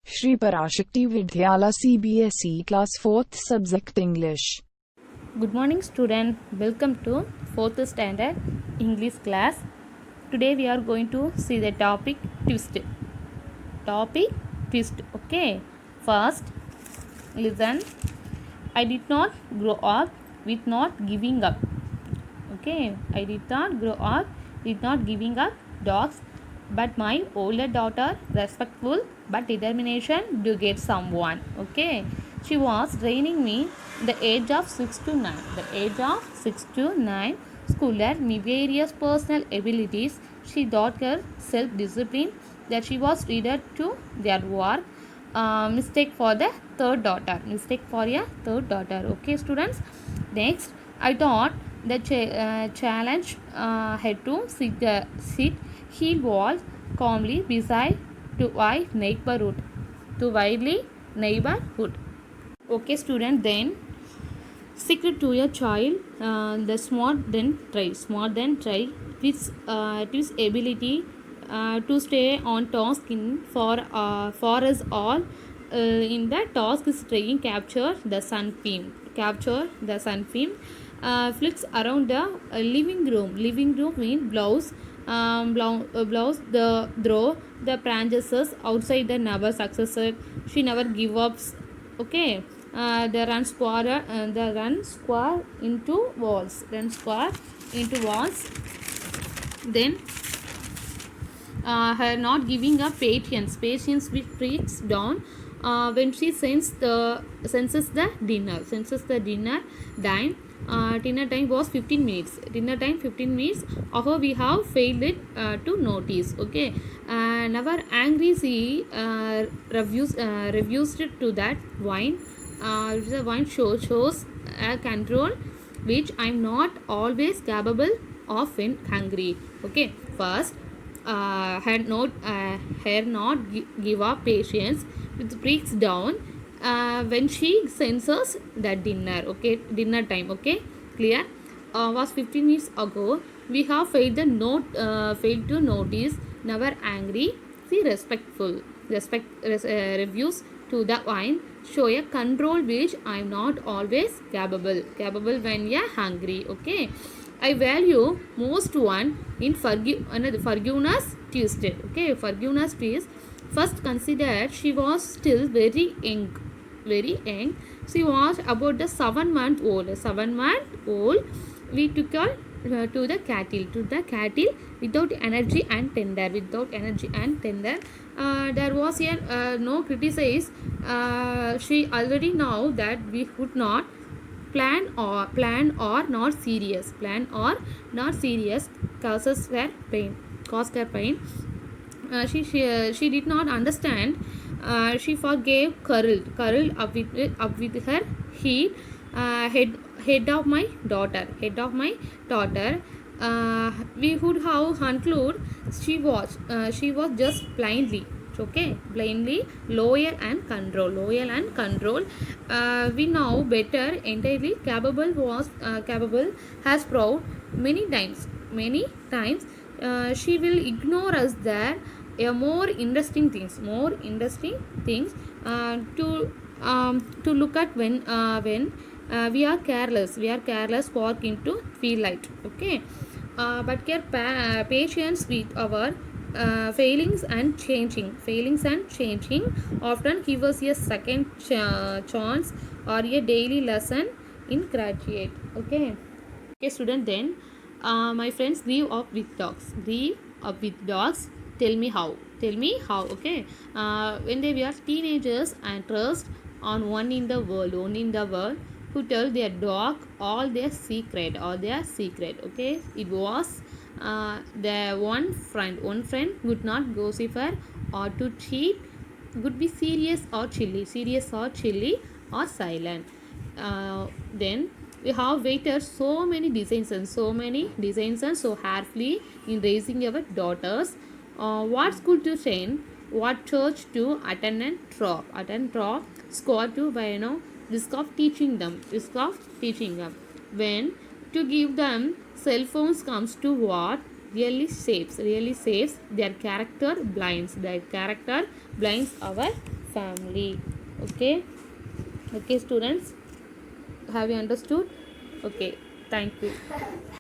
Shri Parashakti Vidyala CBSE Class 4th Subject English. Good morning student, welcome to 4th standard English class. Today we are going to see the topic twist. Okay. First, listen. I did not grow up with not giving up. Okay, I did not grow up with not giving up dogs, but my older daughter respectful but determination to get someone. Okay, she was training me the age of 6 to 9. The age of 6 to 9 schooled me various personal abilities. She taught her self-discipline that she was ready to their work. Mistake for the third daughter. Mistake for a third daughter. Okay, students. Next, I thought the challenge had to sit heel wall calmly beside to wide neighborhood. To widely neighborhood. Okay, student. Then secret to a child, the smart then try with its ability to stay on task in for us all. In that task is trying capture the sunbeam flicks around the living room in blouse the throw the branches outside the never successor. She never give ups. Okay, the run square into walls. Then her not giving up patience which breaks down when she senses the dinner time. Dinner time was 15 minutes. Although we have failed it to notice. Okay, never angry she refused to that wine. The wine shows a control which I'm not always capable of when hungry. Okay, first had not give up patience which breaks down when she senses that dinner. Okay, dinner time. Okay, clear. Was 15 minutes ago. We have failed to notice. Never angry. See reviews to the wine show a control which I am not always capable when you are hungry. Okay, I value most one in forgiveness Tuesday. Okay, forgiveness Tuesday. First considered she was still very young. She was about the 7-month old. We took her to the cattle without energy and tender. There was no criticize. She already know that we could not plan or not serious causes her pain. She did not understand. She forgave curled up with her head of my daughter. We would have concluded she was just blindly loyal and control. We now better entirely capable has proved many times. She will ignore us there. More interesting things to look at when we are careless spark into feel light. Okay, but care patience with our failings and changing often give us a second chance or a daily lesson in graduate. Okay, student. Then my friends grew up with dogs. Tell me how. Okay, when they were teenagers and trust on one in the world who tell their dog all their secret. Okay, it was the one friend would not gossiper or to cheat, would be serious or chilly or silent. Then we have waited so many designs and so carefully in raising our daughters. What school to send, what church to attend and drop, score to risk of teaching them. When to give them cell phones comes to what really saves their character blinds our family. Okay. Okay, students, have you understood? Okay, thank you.